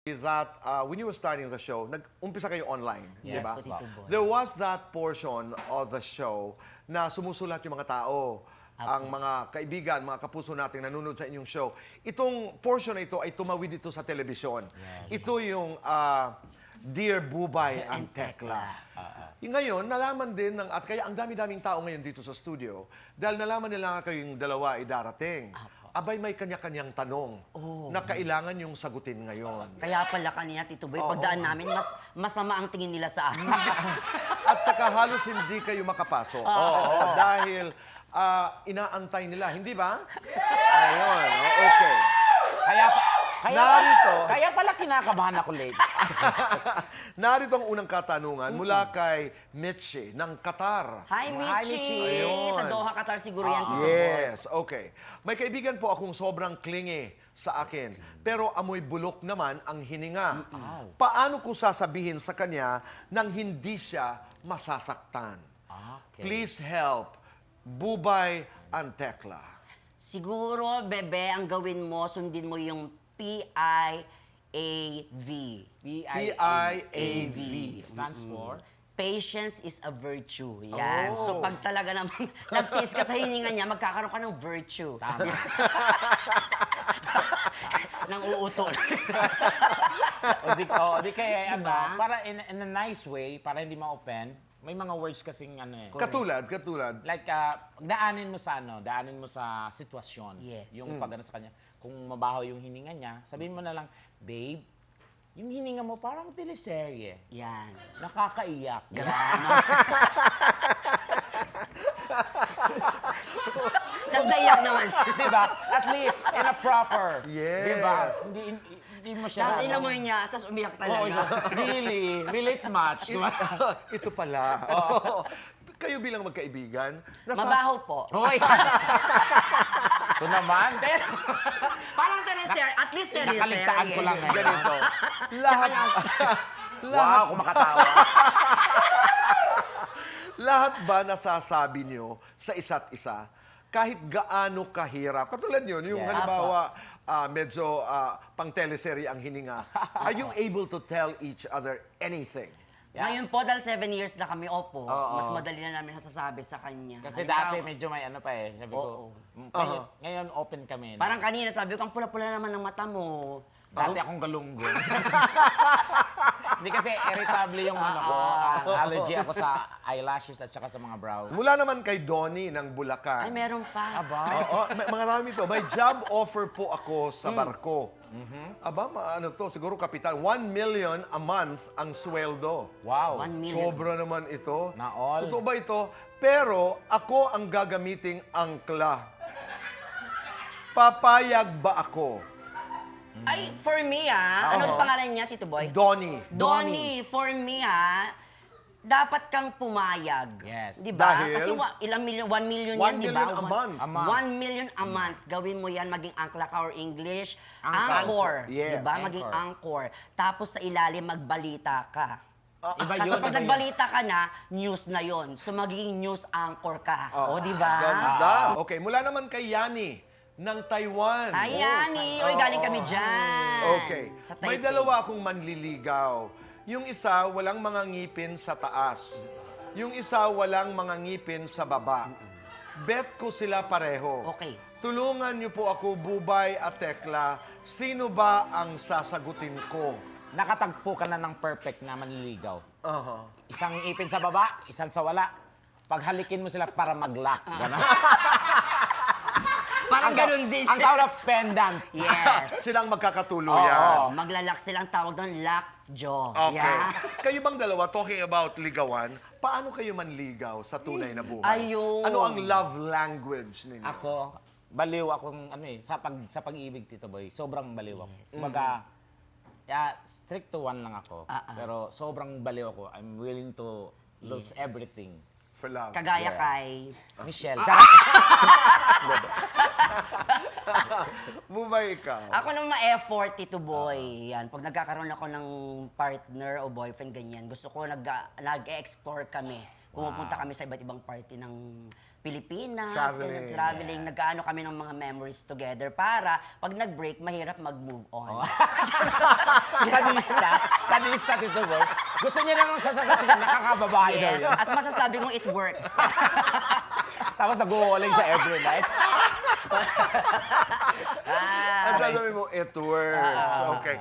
is that when you were starting the show, nag-umpisa kayo online, di Yes, ba? po, Tito Boy. There was that portion of the show na sumusulat yung mga tao, ang mga kaibigan, mga kapuso natin nanonood sa inyong show. Itong portion na ito ay tumawid dito sa telebisyon. Ito yung Dear Bubay and Tekla. Ngayon, nalaman din ng, at kaya ang dami-daming tao ngayon dito sa studio, dahil nalaman nila nga kayong dalawa ay darating. Abay, may kanya-kanyang tanong na kailangan yung sagutin ngayon. Kaya pala kanina, Tito Boy, pagdaan namin, masama ang tingin nila sa amin. At saka halos hindi kayo makapasok. Dahil inaantay nila, hindi ba? Ayun, okay. Kaya pala kinakabahan ako late. Narito ang unang katanungan mula kay Mitchie ng Qatar. Hi, Michi! Ayun. Sa Doha, Qatar siguro yan, Tito Boy. Yes, okay. May kaibigan po akong sobrang clingy sa akin, pero amoy bulok naman ang hininga. Paano ko sasabihin sa kanya nang hindi siya masasaktan? Please help, Bubay and Tekla. Siguro, bebe, ang gawin mo, sundin mo yung PIAV. PIAV. Stands for? Patience is a virtue. Yan. So, pag talaga naman nagtiis ka sa hininga niya, magkakaroon ka ng virtue. Tama. Nang uutol. di kaya, Diba? para in a nice way, para hindi ma-open, may mga words kasing Katulad. Like, daanin mo sa sitwasyon. Yes. Yung pag sa kanya, kung mabaho yung hininga niya, sabihin mo na lang, babe, yung hininga mo parang teleserye. Yan. Nakakaiyak. Tapos naiyak naman siya. Diba? At least, in a proper. Yes. Diba? Hindi mo siya. Tapos inamoy niya, tapos umiyak Oo, talaga. really? Relate much? Diba? Ito pala. Kayo bilang magkaibigan, Mabaho po. Hoy! Ito naman. Pero, parang teleserye, at least teleserye. Nakaligtaan ko lang ngayon. ganito. Lahat, Wow, kumakatawa. lahat ba nasasabi nyo sa isa't isa? Kahit gaano kahirap. Katulad yun, yung Yeah. halimbawa, medyo pang teleserye ang hininga. Are you able to tell each other anything? Ngayon po, dahil 7 years na kami, mas madali na namin nasasabi sa kanya. Kasi Halimbawa, dati medyo may ano pa eh. Sabi ko, ngayon open kami. parang kanina sabi ko, ang pula-pula naman ng mata mo. Dati akong galunggong. Hindi kasi irritable yung ano ko. Allergy ako sa eyelashes at saka sa mga brows. Mula naman kay Donnie ng Bulacan. Ay, meron pa. Aba. Oo, marami to. May job offer po ako sa barko. Aba, ano to, siguro kapitan. 1 million a month ang sweldo. Wow. 1 million. Sobra naman ito. Na all. Totoo ba ito? Pero ako ang gagamiting angkla. Papayag ba ako? Ay, for me ano pangalan niya, Tito Boy? Donnie. Donnie, for me dapat kang pumayag. Yes. Di ba? Dahil? Kasi ilang million, 1 million 1 yan, di ba? million a month. 1 million a month. Gawin mo yan, maging angkla ka or English. Angkor. Angkor. Yes. Di ba? Maging angkor. Tapos sa ilalim, magbalita ka. Iba Kasi yun, pag iba nagbalita ka na, news na yon. So magiging news anchor ka. O, di ba? Ganda. Okay, mula naman kay Yani ng Taiwan. Ay, Yani. Oy, galing kami dyan. Okay. Sa May Taipei. dalawa akong manliligaw. Yung isa, walang mga ngipin sa taas. Yung isa, walang mga ngipin sa baba. Bet ko sila pareho. Okay. Tulungan niyo po ako, Bubay at Tekla. Sino ba ang sasagutin ko? Nakatagpo ka na ng perfect na manliligaw. Aha. Isang ipin sa baba, isang sa wala. Paghalikin mo sila para mag-lock. Ganon. Parang ganun din. Ang tawag of pendant. Yes. Silang magkakatuluyan. Maglalak silang tawag doon, lockjaw. Okay. Yeah. Kayo bang dalawa, talking about ligawan, paano kayo manligaw sa tunay na buhay? Ayun. Ano ang love language ninyo? Ako, baliw akong sa pag-ibig, Tito Boy. Sobrang baliw ako. Kumbaga, strict to one lang ako. Pero sobrang baliw ako. I'm willing to lose everything. For love. Kagaya kay... Michelle. Bubay ikaw. Ako naman ma-effort, Tito Boy. Yan. Pag nagkakaroon ako ng partner o boyfriend, ganyan, gusto ko nag-explore kami. Pumupunta kami sa iba't ibang party ng Pilipinas, Traveling. traveling. Nagkaano kami ng mga memories together para pag nag-break, mahirap mag-move on. Sadista, Tito Boy. Gusto niya namang sasagot, nakakababae daw Yes, yun. at masasabi kong it works. Tapos nag-uuling siya every night. Ang sasabi mo, it works. Okay.